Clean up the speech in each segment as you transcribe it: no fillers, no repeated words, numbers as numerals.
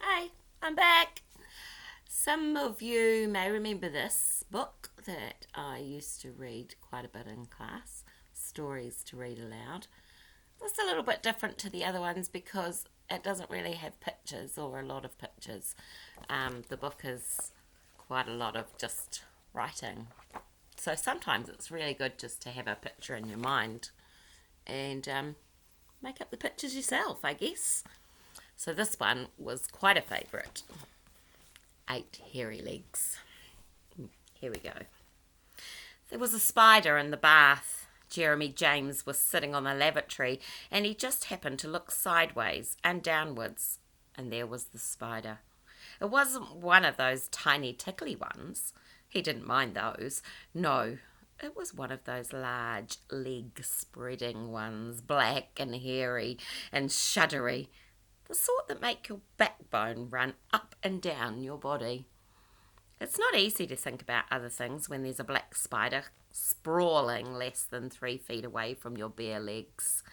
Hi, I'm back. Some of you may remember this book that I used to read quite a bit in class, Stories to Read Aloud. It's a little bit different to the other ones because it doesn't really have pictures or a lot of pictures. The book is quite a lot of just writing. So sometimes it's really good just to have a picture in your mind and make up the pictures yourself, I guess. So this one was quite a favourite. 8 hairy legs. Here we go. There was a spider in the bath. Jeremy James was sitting on the lavatory and he just happened to look sideways and downwards. And there was the spider. It wasn't one of those tiny tickly ones. He didn't mind those. No, it was one of those large leg spreading ones, black and hairy and shuddery, the sort that make your backbone run up and down your body. It's not easy to think about other things when there's a black spider sprawling less than 3 feet away from your bare legs.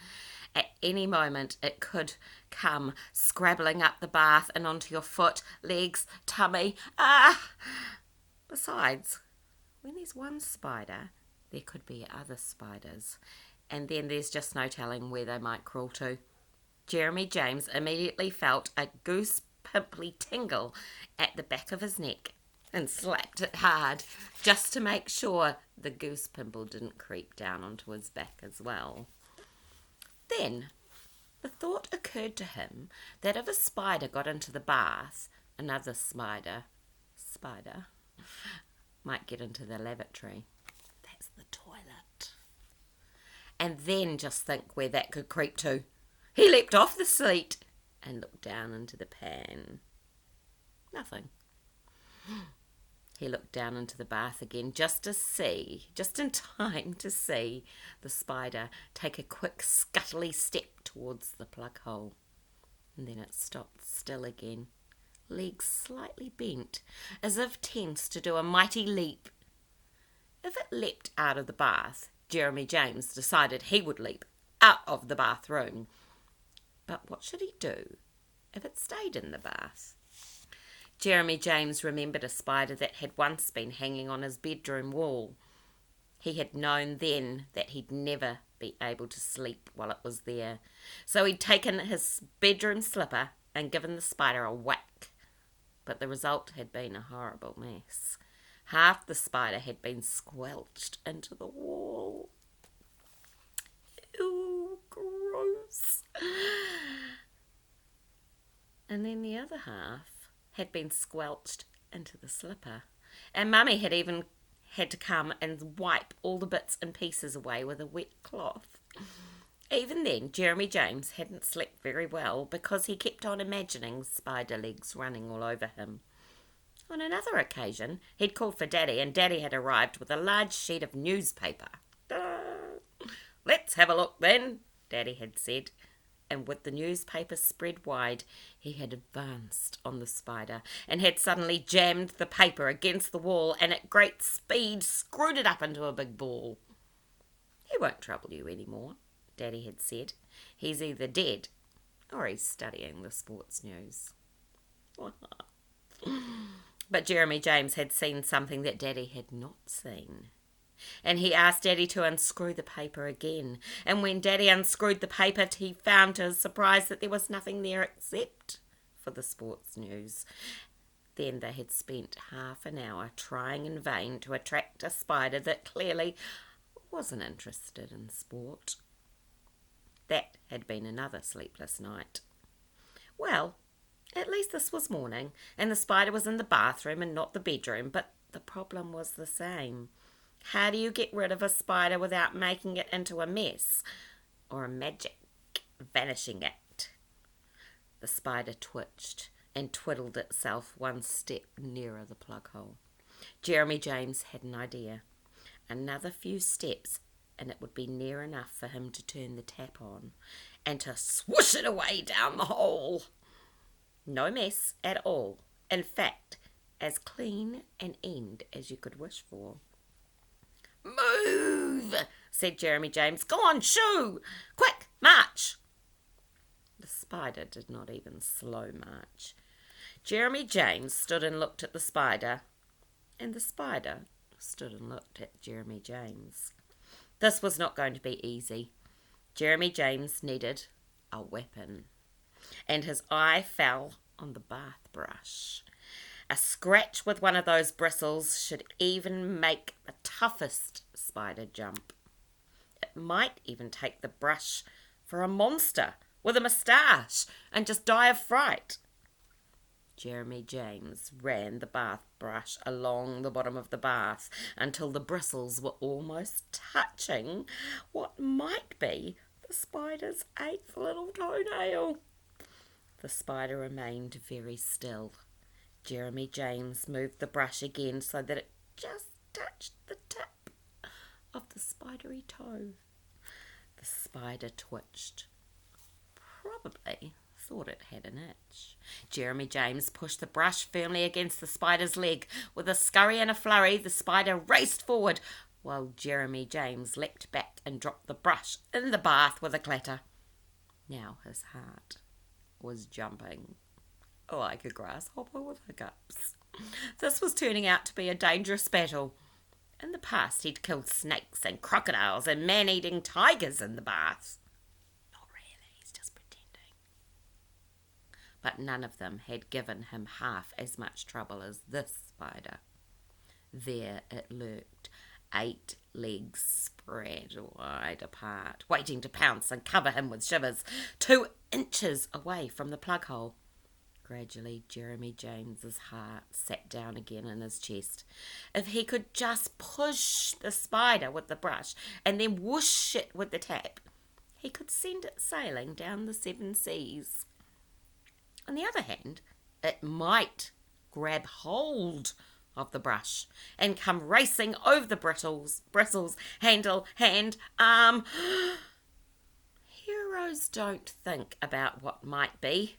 At any moment, it could come scrabbling up the bath and onto your foot, legs, tummy. Ah! Besides, when there's one spider, there could be other spiders. And then there's just no telling where they might crawl to. Jeremy James immediately felt a goose pimply tingle at the back of his neck and slapped it hard just to make sure the goose pimple didn't creep down onto his back as well. Then the thought occurred to him that if a spider got into the bath, another spider might get into the lavatory. That's the toilet. And then just think where that could creep to. He leapt off the seat and looked down into the pan. Nothing. He looked down into the bath again just in time to see the spider take a quick scuttly step towards the plug hole. And then it stopped still again, legs slightly bent, as if tense to do a mighty leap. If it leapt out of the bath, Jeremy James decided he would leap out of the bathroom. But what should he do if it stayed in the bath? Jeremy James remembered a spider that had once been hanging on his bedroom wall. He had known then that he'd never be able to sleep while it was there. So he'd taken his bedroom slipper and given the spider a whack. But the result had been a horrible mess. Half the spider had been squelched into the wall. Ew, gross. And then the other half had been squelched into the slipper. And Mummy had even had to come and wipe all the bits and pieces away with a wet cloth. Even then, Jeremy James hadn't slept very well because he kept on imagining spider legs running all over him. On another occasion, he'd called for Daddy and Daddy had arrived with a large sheet of newspaper. "Let's have a look then," Daddy had said. And with the newspaper spread wide, he had advanced on the spider and had suddenly jammed the paper against the wall and at great speed screwed it up into a big ball. "He won't trouble you any more," Daddy had said. "He's either dead or he's studying the sports news." But Jeremy James had seen something that Daddy had not seen. And he asked Daddy to unscrew the paper again. And when Daddy unscrewed the paper, he found to his surprise that there was nothing there except for the sports news. Then they had spent half an hour trying in vain to attract a spider that clearly wasn't interested in sport. That had been another sleepless night. Well, at least this was morning, and the spider was in the bathroom and not the bedroom, but the problem was the same. How do you get rid of a spider without making it into a mess? Or a magic vanishing act? The spider twitched and twiddled itself one step nearer the plug hole. Jeremy James had an idea. Another few steps and it would be near enough for him to turn the tap on and to swoosh it away down the hole. No mess at all. In fact, as clean an end as you could wish for. "Move," said Jeremy James. "Go on, shoo! Quick, march!" The spider did not even slow march. Jeremy James stood and looked at the spider, and the spider stood and looked at Jeremy James. This was not going to be easy. Jeremy James needed a weapon, and his eye fell on the bath brush. A scratch with one of those bristles should even make the toughest spider jump. It might even take the brush for a monster with a moustache and just die of fright. Jeremy James ran the bath brush along the bottom of the bath until the bristles were almost touching what might be the spider's 8th little toenail. The spider remained very still. Jeremy James moved the brush again so that it just touched the tip of the spidery toe. The spider twitched. Probably thought it had an itch. Jeremy James pushed the brush firmly against the spider's leg. With a scurry and a flurry, the spider raced forward, while Jeremy James leapt back and dropped the brush in the bath with a clatter. Now his heart was jumping like a grasshopper with hiccups. This was turning out to be a dangerous battle. In the past, he'd killed snakes and crocodiles and man-eating tigers in the bath. Not really, he's just pretending. But none of them had given him half as much trouble as this spider. There it lurked, 8 legs spread wide apart, waiting to pounce and cover him with shivers, 2 inches away from the plug hole. Gradually, Jeremy James's heart sat down again in his chest. If he could just push the spider with the brush and then whoosh it with the tap, he could send it sailing down the 7 seas. On the other hand, it might grab hold of the brush and come racing over the bristles, handle, hand, arm. Heroes don't think about what might be.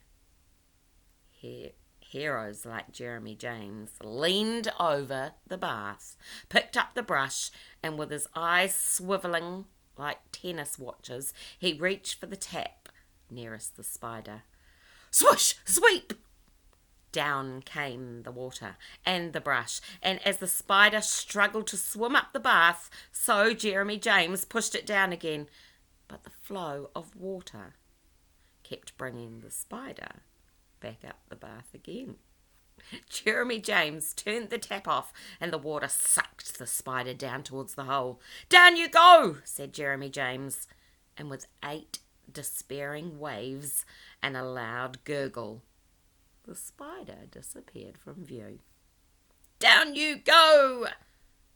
Heroes like Jeremy James leaned over the bath, picked up the brush, and with his eyes swivelling like tennis watches, he reached for the tap nearest the spider. Swoosh! Sweep! Down came the water and the brush, and as the spider struggled to swim up the bath, so Jeremy James pushed it down again. But the flow of water kept bringing the spider back up the bath again. Jeremy James turned the tap off and the water sucked the spider down towards the hole. Down you go, said Jeremy James, and with 8 despairing waves and a loud gurgle, the spider disappeared from view. Down you go!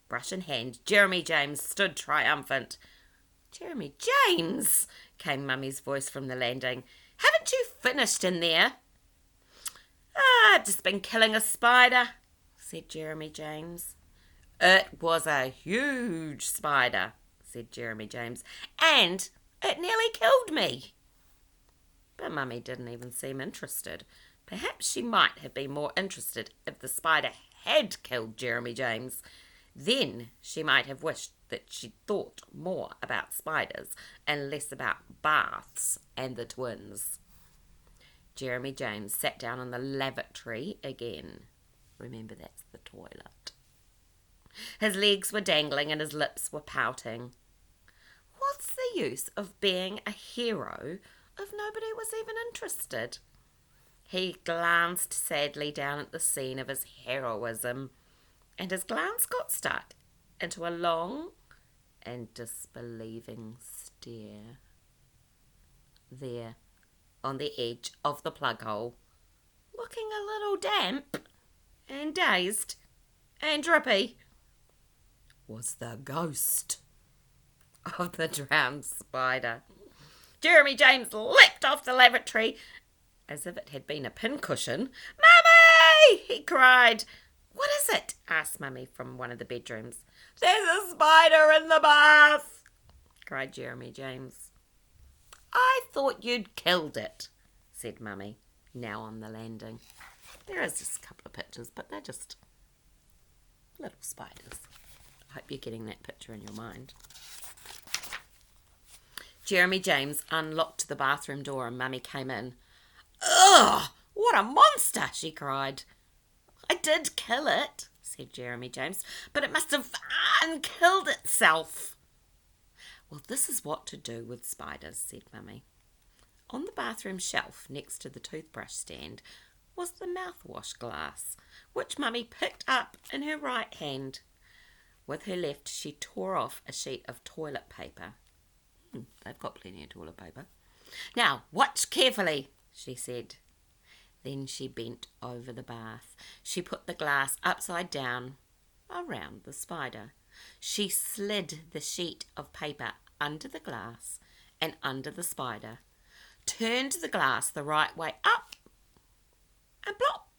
Brush in hand, Jeremy James stood triumphant. Jeremy James, came Mummy's voice from the landing. Haven't you finished in there? I've just been killing a spider, said Jeremy James. It was a huge spider, said Jeremy James, and it nearly killed me. But Mummy didn't even seem interested. Perhaps she might have been more interested if the spider had killed Jeremy James. Then she might have wished that she'd thought more about spiders and less about baths and the twins. Jeremy James sat down on the lavatory again. Remember, that's the toilet. His legs were dangling and his lips were pouting. What's the use of being a hero if nobody was even interested? He glanced sadly down at the scene of his heroism, and his glance got stuck into a long and disbelieving stare. There, on the edge of the plug hole, looking a little damp and dazed and drippy, was the ghost of the drowned spider. Jeremy James leapt off the lavatory as if it had been a pincushion. Mummy! He cried. What is it? Asked Mummy from one of the bedrooms. There's a spider in the bath, cried Jeremy James. I thought you'd killed it, said Mummy, now on the landing. There is just a couple of pictures, but they're just little spiders. I hope you're getting that picture in your mind. Jeremy James unlocked the bathroom door and Mummy came in. Ugh! "What a monster!" she cried. "I did kill it," said Jeremy James, "but it must have unkilled itself." "Well, this is what to do with spiders," said Mummy. On the bathroom shelf next to the toothbrush stand was the mouthwash glass, which Mummy picked up in her right hand. With her left, she tore off a sheet of toilet paper. They've got plenty of toilet paper. "Now, watch carefully," she said. Then she bent over the bath. She put the glass upside down around the spider. She slid the sheet of paper under the glass and under the spider, turned the glass the right way up, and plop!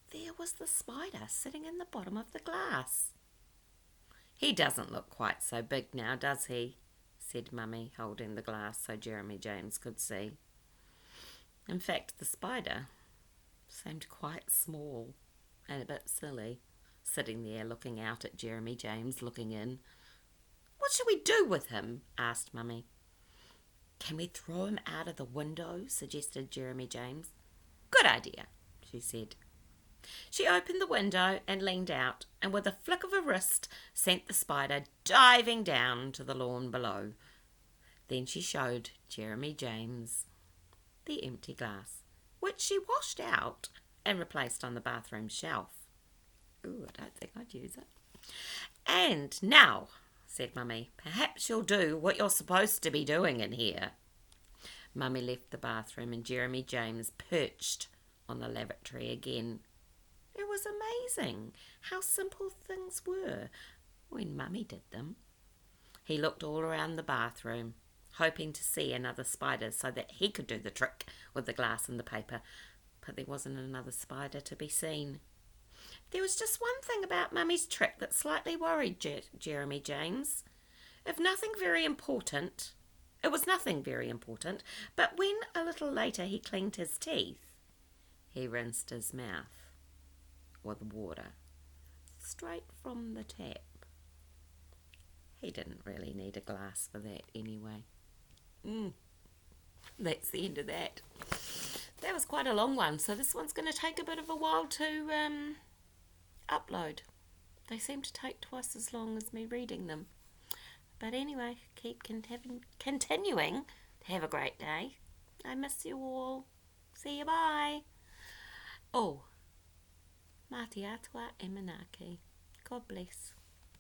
There was the spider sitting in the bottom of the glass. "He doesn't look quite so big now, does he?" said Mummy, holding the glass so Jeremy James could see. In fact, the spider seemed quite small and a bit silly, sitting there looking out at Jeremy James looking in. "What shall we do with him?" asked Mummy. "Can we throw him out of the window?" suggested Jeremy James. "Good idea," she said. She opened the window and leaned out, and with a flick of her wrist sent the spider diving down to the lawn below. Then she showed Jeremy James the empty glass, which she washed out and replaced on the bathroom shelf. Ooh, I don't think I'd use it. "And now," said Mummy, "perhaps you'll do what you're supposed to be doing in here." Mummy left the bathroom and Jeremy James perched on the lavatory again. It was amazing how simple things were when Mummy did them. He looked all around the bathroom, hoping to see another spider so that he could do the trick with the glass and the paper, but there wasn't another spider to be seen. There was just one thing about Mummy's trick that slightly worried Jeremy James. It was nothing very important, but when a little later he cleaned his teeth, he rinsed his mouth with water, straight from the tap. He didn't really need a glass for that anyway. That's the end of that. That was quite a long one, so this one's going to take a bit of a while to upload. They seem to take twice as long as me reading them. But anyway, keep continuing. Have a great day. I miss you all. See you, bye. Oh, Mā te atua e manaaki. God bless.